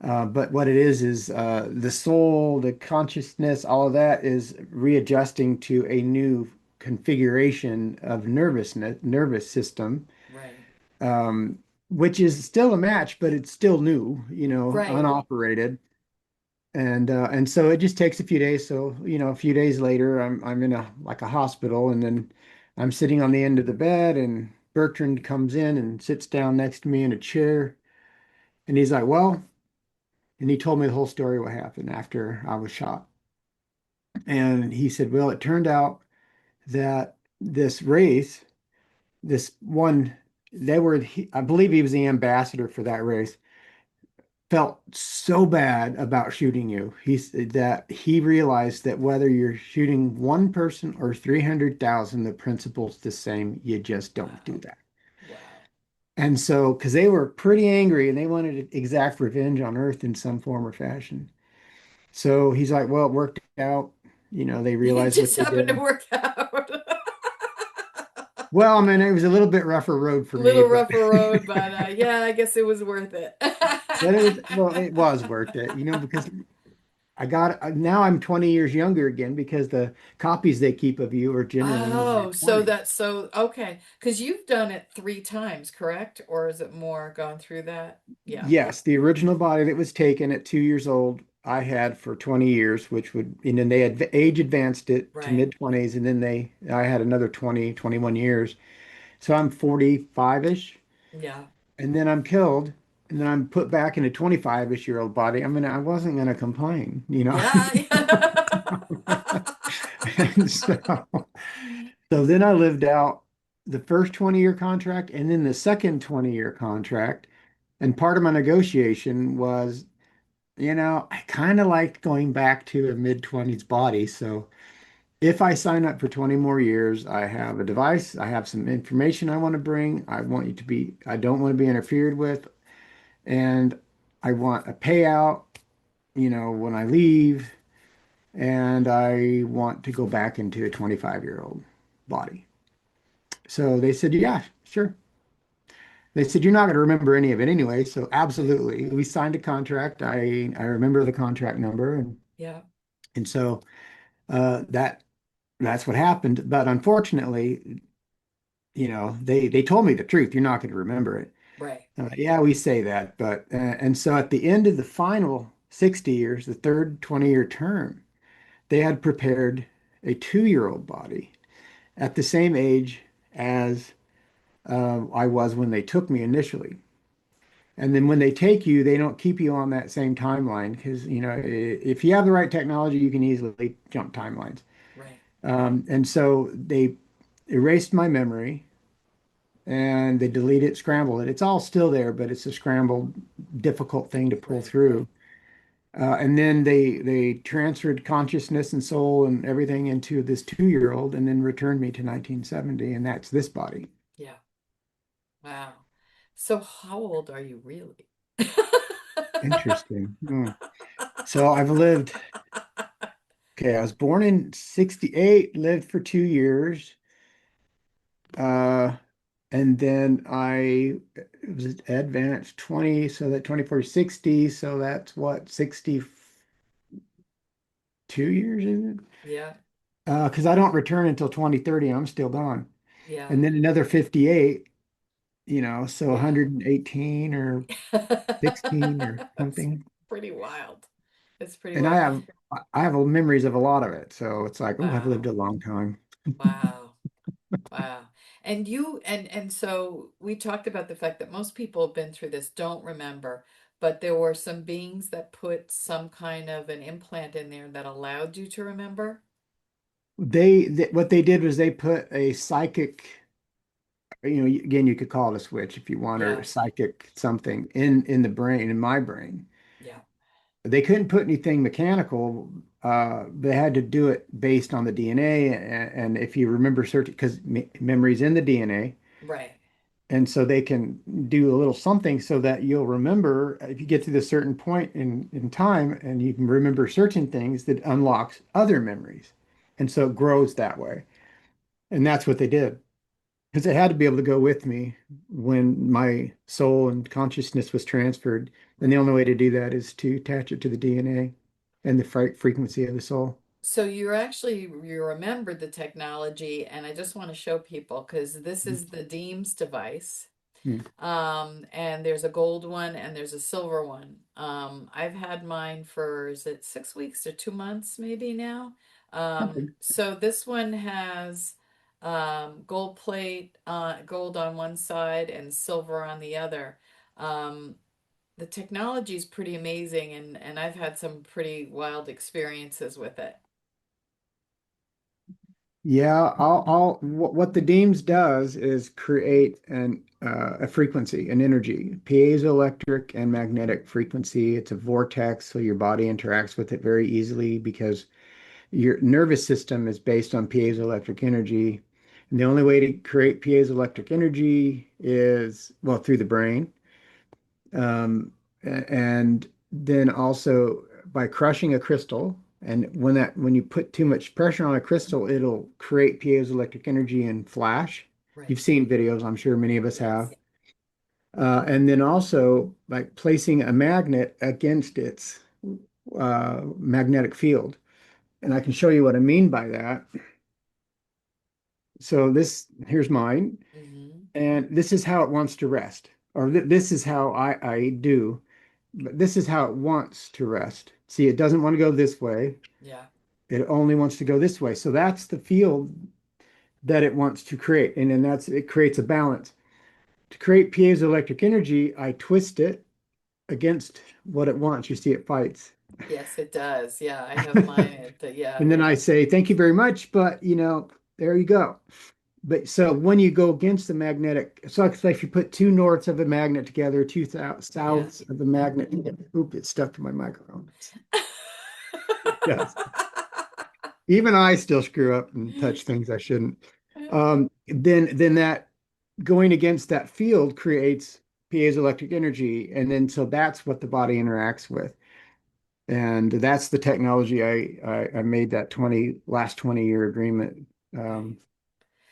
But what it is the soul, the consciousness, all of that is readjusting to a new configuration of nervous system, right. um, which is still a match, but it's still new, Right. unoperated. And so it just takes a few days. So, a few days later, I'm in a hospital, and then I'm sitting on the end of the bed, and Bertrand comes in and sits down next to me in a chair, and he's like, "Well," and he told me the whole story what happened after I was shot. And he said, "Well, it turned out that this race, this one, I believe he was the ambassador for that race, felt so bad about shooting you. He said that he realized that whether you're shooting one person or 300,000, the principle's the same. You just don't do Wow. that." Wow. And so, because they were pretty angry and they wanted to exact revenge on Earth in some form or fashion. So he's like, "Well, it worked out. They It realized what just they happened to did." work out. Well, I mean, it was a little bit rougher road for me, Little but rougher road, but yeah, I guess it was worth it. it was worth it, because now I'm 20 years younger again because the copies they keep of you are generally in their Oh, 20s. okay. Because you've done it three times, correct? Or is it more gone through that? Yeah, Yes, the original body that was taken at 2 years old, I had for 20 years, and then they had age advanced it to right. mid 20s, and then I had another 20, 21 years. So I'm 45-ish, Yeah. and then I'm killed, and then I'm put back in a 25-ish-year-old body. I mean, I wasn't going to complain. Yeah. And so then I lived out the first 20-year contract and then the second 20-year contract. And part of my negotiation was, I kind of liked going back to a mid-20s body. So if I sign up for 20 more years, I have a device, I have some information I want to bring. I don't want to be interfered with, and I want a payout, when I leave, and I want to go back into a 25-year-old body. So they said, "Yeah, sure." They said, "You're not going to remember any of it anyway." So Right. absolutely. We signed a contract. I remember the contract number. Yeah. And so that's what happened. But unfortunately, they told me the truth. You're not going to remember it. Right. Yeah, we say that, but and so at the end of the final 60 years, the third 20-year term, they had prepared a 2-year-old body at the same age as I was when they took me initially. And then when they take you, they don't keep you on that same timeline because, if you have the right technology, you can easily jump timelines. Right. And so they erased my memory and they deleted it, scrambled it. It's all still there, but it's a scrambled, difficult thing to pull Right. through. And then they transferred consciousness and soul and everything into this 2-year-old and then returned me to 1970, and that's this body. Yeah. Wow. So how old are you really? Interesting. Hmm. So I've lived, okay, I was born in 68, lived for 2 years. Uh, and then I it was advanced 20, so that 24, 60, so that's what, 62 years, is it? Yeah. Because I don't return until 2030, I'm still gone. Yeah. And then another 58, so Yeah. 118 or 16 or That's something. pretty wild. It's pretty And wild. I have memories of a lot of it. So it's like, oh, I've lived Wow. a long time. Wow. Wow. And so we talked about the fact that most people have been through this, don't remember, but there were some beings that put some kind of an implant in there that allowed you to remember. What they did was they put a psychic, again, you could call it a switch if you want, or Yeah. psychic something in the brain, in my brain. Yeah. They couldn't put anything mechanical. They had to do it based on the DNA, and if you remember certain, because memory's in the DNA, Right. and so they can do a little something so that you'll remember if you get to this certain point in time, and you can remember certain things that unlocks other memories, and so it grows that way. And that's what they did. Because it had to be able to go with me when my soul and consciousness was transferred. And the Right. only way to do that is to attach it to the DNA and the frequency of the soul. So you remembered the technology, and I just want to show people because this is the Deems device. Mhm. And there's a gold one and there's a silver one. I've had mine for, is it 6 weeks or 2 months maybe now? Okay. So this one has gold plate, gold on one side and silver on the other. Um, the technology is pretty amazing, and I've had some pretty wild experiences with it. Yeah, what the Deems does is create a frequency, an energy, piezoelectric and magnetic frequency. It's a vortex, so your body interacts with it very easily because your nervous system is based on piezoelectric energy. And the only way to create piezoelectric energy is, well, through the brain. And then also by crushing a crystal. And when you put too much pressure on a crystal, it'll create piezoelectric energy and flash. Right. You've seen videos, I'm sure many of us have. Yes. And then also like placing a magnet against its magnetic field. And I can show you what I mean by that. So here's mine, Mm-hmm. and this is how it wants to rest, or this is how I do, but this is how it wants to rest. See, it doesn't want to go this way. Yeah. It only wants to go this way. So that's the field that it wants to create, and then it creates a balance. To create piezoelectric energy, I twist it against what it wants. You see, it fights. Yes, it does. Yeah, I have mine at the, yeah. And then I say, thank you very much, but there you go. But so when you go against the magnetic, so it's like if you put two norths of a magnet together, two Yeah. souths of a magnet together. Oop, it stuck to my microphone. Yes. Even I still screw up and touch things I shouldn't. Then that going against that field creates piezoelectric energy. And then so that's what the body interacts with. And that's the technology I made that last 20-year agreement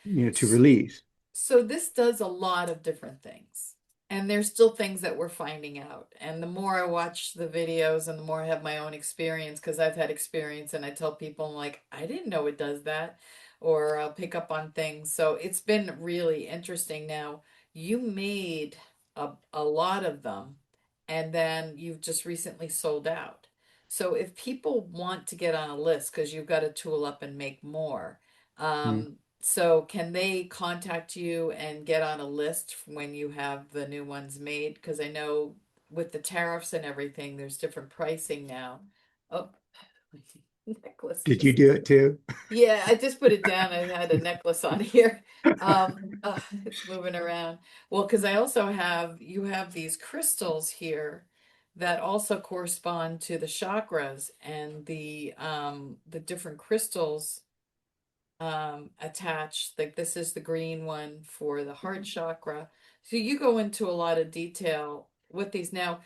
Right. to release. So this does a lot of different things. And there's still things that we're finding out. And the more I watch the videos and the more I have my own experience, because I've had experience and I tell people, I'm like, I didn't know it does that. Or I'll pick up on things. So it's been really interesting. Now, you made a lot of them, and then you've just recently sold out. So if people want to get on a list, because you've got to tool up and make more, Mm. so can they contact you and get on a list when you have the new ones made? Because I know with the tariffs and everything, there's different pricing now. Oh, my necklace Did you just, do it too? yeah, I just put it down. I had a necklace on here. It's moving around. Well, because I also have, you have these crystals here that also correspond to the chakras, and the different crystals attached. Like this is the green one for the heart chakra. So you go into a lot of detail with these. Now,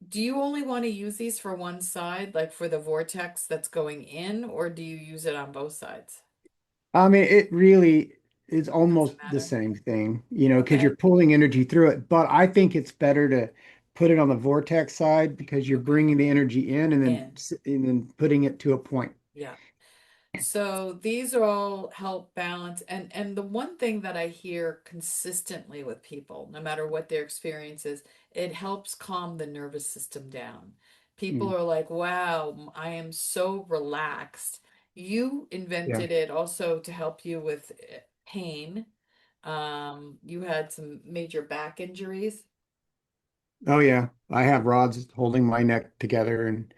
do you only want to use these for one side, like for the vortex that's going in, or do you use it on both sides? I mean, it really is almost Doesn't the matter. same thing, because Okay. you're pulling energy through it. But I think it's better to put it on the vortex side because you're Okay. bringing the energy in and then In. putting it to a point. Yeah. So these all help balance, and the one thing that I hear consistently with people, no matter what their experience is, it helps calm the nervous system down. People Mm. are like, "Wow, I am so relaxed." You Yeah. invented it also to help you with pain. You had some major back injuries. Oh yeah. I have rods holding my neck together and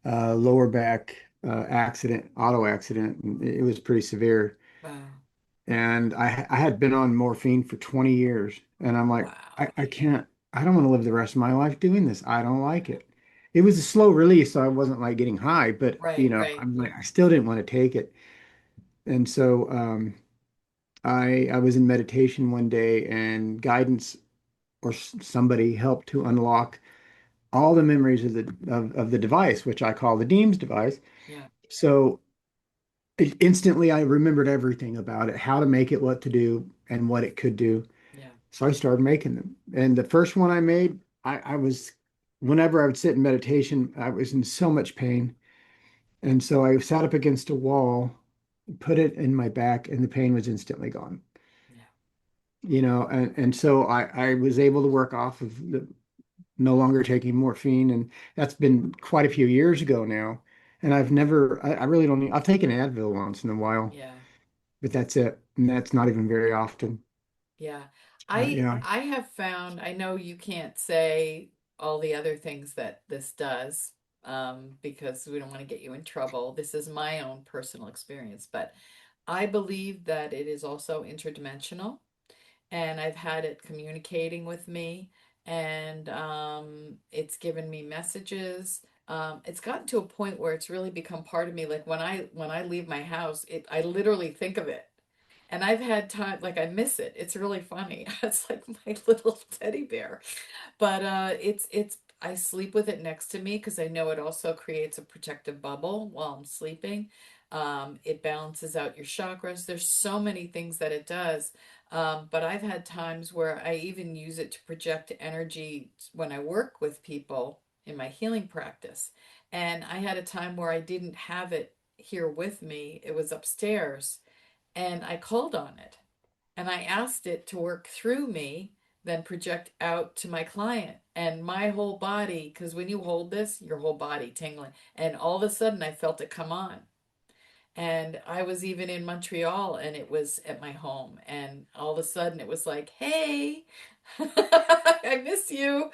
lower back accident, auto accident. And it was pretty severe. Wow. And I had been on morphine for 20 years. And I'm like, Wow. I can't, I don't want to live the rest of my life doing this. I don't like it. It was a slow release, so I wasn't like getting high, but Right, right. I'm like, I still didn't want to take it. And so I was in meditation one day and guidance or somebody helped to unlock all the memories of the device, which I call the Deems device. Yeah, So instantly I remembered everything about it, how to make it, what to do, and what it could do. yeah, So I started making them. And the first one I made, I was, whenever I would sit in meditation, I was in so much pain. And so I sat up against a wall, put it in my back, and the pain was instantly gone. yeah, And so I was able to work off of the no longer taking morphine. And that's been quite a few years ago now. And I really don't, I've taken Advil once in a while, yeah. but that's it. And that's not even very often. Yeah. Yeah. I have found, I know you can't say all the other things that this does, because we don't want to get you in trouble. This is my own personal experience, but I believe that it is also interdimensional, and I've had it communicating with me, and it's given me messages. It's gotten to a point where it's really become part of me. Like when I leave my house, I literally think of it. And I've had time, like I miss it. It's really funny. It's like my little teddy bear. But it's I sleep with it next to me because I know it also creates a protective bubble while I'm sleeping. It balances out your chakras. There's so many things that it does. But I've had times where I even use it to project energy when I work with people in my healing practice. And I had a time where I didn't have it here with me. It was upstairs, and I called on it, and I asked it to work through me, then project out to my client. And my whole body, because when you hold this, your whole body tingling. And all of a sudden, I felt it come on. And I was even in Montreal, and it was at my home. And all of a sudden it was like, hey, I miss you.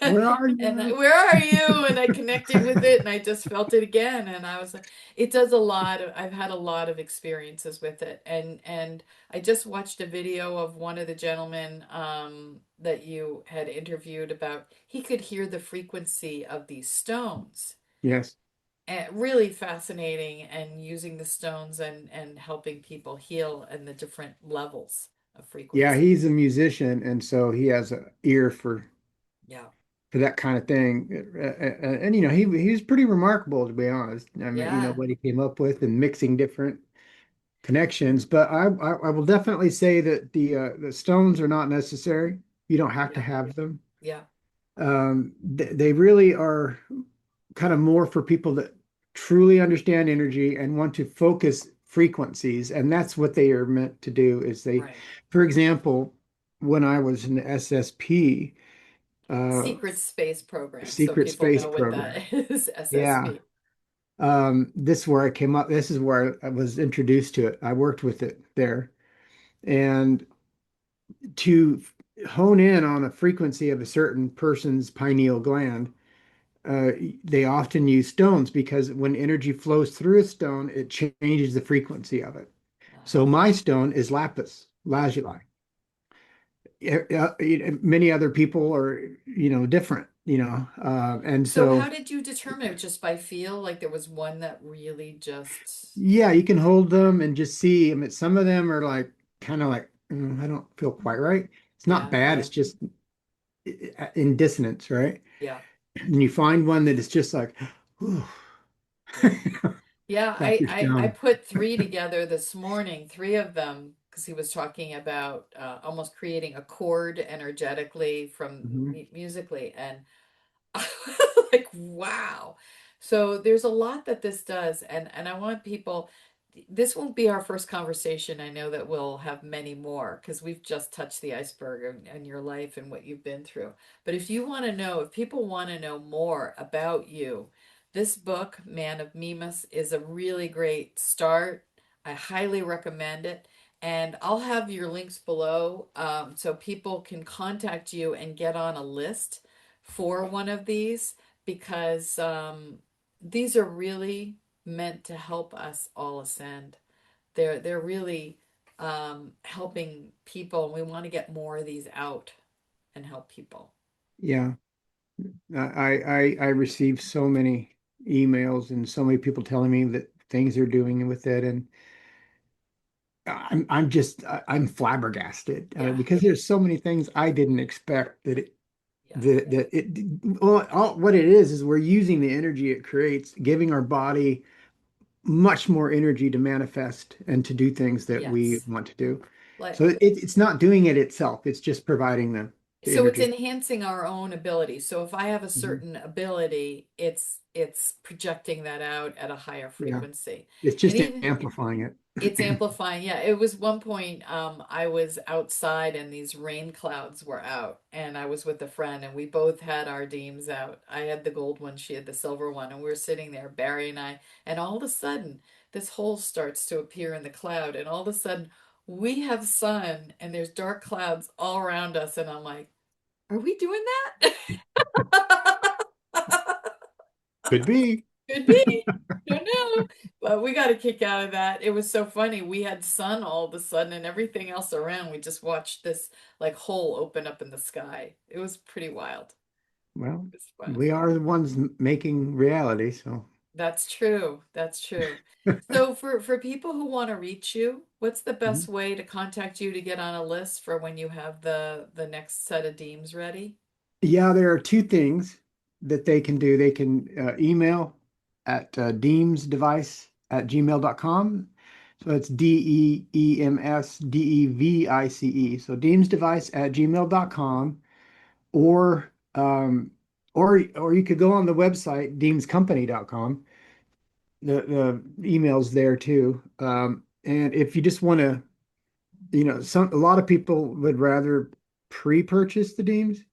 Where are And you? where are you? And I connected with it, and I just felt it again. And I was like, it does a lot of, I've had a lot of experiences with it. And I just watched a video of one of the gentlemen that you had interviewed about, he could hear the frequency of these stones, Yes. and really fascinating, and using the stones and helping people heal and the different levels of Yeah, frequency. he's a musician, and so he has an ear Yeah. for that kind of thing. And he was pretty remarkable, to be honest. I mean, Yeah. what he came up with and mixing different connections. But I will definitely say that the stones are not necessary. You don't have to Yeah. have them. Yeah. They really are kind of more for people that truly understand energy and want to focus frequencies. And that's what they are meant to do is Right. for example, when I was an SSP. uh, Secret space program, so secret people space know what program. that is, Yeah. SSP. This is where I came up. This is where I was introduced to it. I worked with it there. And to hone in on a frequency of a certain person's pineal gland, uh, they often use stones because when energy flows through a stone, it changes the frequency of it. So Uh-huh. my stone is lapis lazuli. Many other people are, different, and So so how did you determine it? Just by feel? Like there was one that really just, yeah, you can hold them and just see. I mean, some of them are like kind of like I don't feel quite right. It's not yeah, bad. yeah, It's just in dissonance, right? yeah, And you find one that is just like, whew, yeah. Yeah, calm your I stone. put three together this morning, three of them, because he was talking about almost creating a chord energetically from Mhm. musically, and I was like, wow. So there's a lot that this does, and I want people, this won't be our first conversation. I know that we'll have many more because we've just touched the iceberg and your life and what you've been through. But if you want to know, if people want to know more about you, this book, Man of Mimas, is a really great start. I highly recommend it. And I'll have your links below so people can contact you and get on a list for one of these because these are really meant to help us all ascend. They're really helping people, and we want to get more of these out and help people. Yeah, I receive so many emails and so many people telling me that things they're doing with it, and I'm flabbergasted Yeah, because there's so many things I didn't expect that it yeah, that it well what it is we're using the energy it creates, giving our body much more energy to manifest and to do things that we yes. want to do. Like So it's not doing it itself, it's just providing the so it's energy. enhancing our own ability. So if I have a Mhm. certain ability, it's projecting that out at a higher Yeah, frequency. it's And just even amplifying it. it's amplifying. Yeah, it was one point I was outside and these rain clouds were out and I was with a friend and we both had our deems out. I had the gold one, she had the silver one, and we were sitting there, Barry and I, and all of a sudden this hole starts to appear in the cloud and all of a sudden we have sun and there's dark clouds all around us and I'm like, are we doing that? Could be. Could be. Don't know. But we got a kick out of that. It was so funny. We had sun all of a sudden and everything else around. We just watched this like hole open up in the sky. It was pretty wild. Well, It was fun. we are the ones making reality, so That's true. That's true. So for people who want to reach you, what's the best Mhm. way to contact you to get on a list for when you have the next set of deems ready? Yeah, there are two things that they can do. They can email at deemsdevice@gmail.com. So it's DEEMSDEVICE. So deemsdevice@gmail.com, or or you could go on the website deemscompany.com. The email's there too. And if you just want to, a lot of people would rather pre-purchase the deems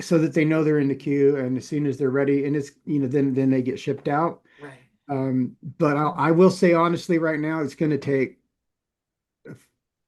so that they know they're in the queue, and as soon as they're ready, and it's then they get shipped out. Right. But I will say honestly, right now it's going to take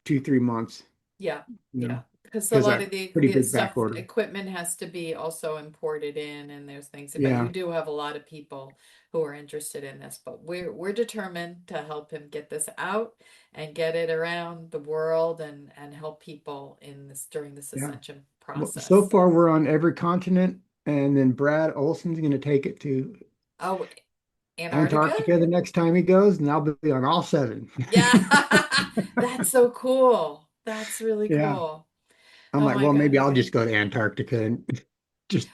2-3 months, Yeah, you know, yeah. Because a because lot I of pretty the big back stuff, order. equipment has to be also imported in, and there's things. But you Yeah, do have a lot of people who are interested in this. But we're determined to help him get this out and get it around the world and help people in this during this yeah. ascension Well, so process. far we're on every continent, and then Brad Olson's going to take it to Oh, Antarctica? Antarctica the next time he goes, and I'll be on all seven. Yeah, that's so cool. That's really Yeah. cool. I'm Oh like, my well, maybe God. I'll just go to Antarctica and just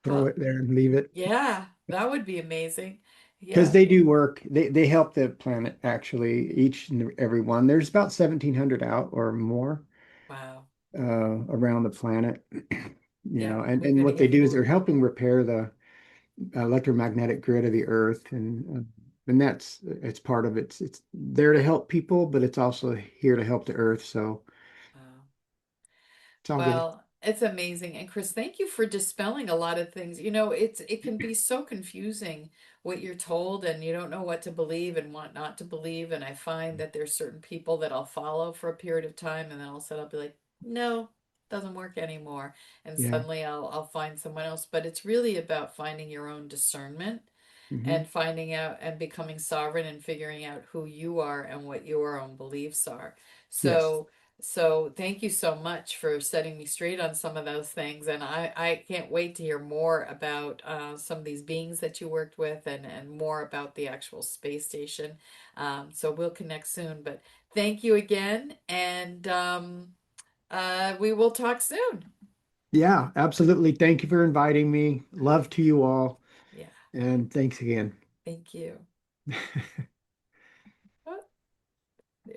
throw Well, it there and leave it. yeah, that would be amazing. Because Yeah. they do work. They help the planet actually, each and every one. There's about 1,700 out or more Wow. around the planet. Yeah, we And got to what they get do is more. they're helping repair the electromagnetic grid of the Earth, and that's it's part of it. It's there to help people, but it's also here to help the Earth. So Wow. it's all good. Well, It's amazing. And Chris, thank you for dispelling a lot of things. It can be so confusing what you're told and you don't know what to believe and what not to believe. And I find that there's certain people that I'll follow for a period of time and then all of a sudden I'll be like, no, doesn't work anymore. And Yeah. suddenly I'll find someone else. But it's really about finding your own discernment Hmm. and finding out and becoming sovereign and figuring out who you are and what your own beliefs are. Yes. So thank you so much for setting me straight on some of those things. And I can't wait to hear more about some of these beings that you worked with and more about the actual space station. So we'll connect soon. But thank you again. And we will talk soon. Yeah, absolutely. Thank you for inviting me. Love to you all. Yeah. And thanks again. Thank you.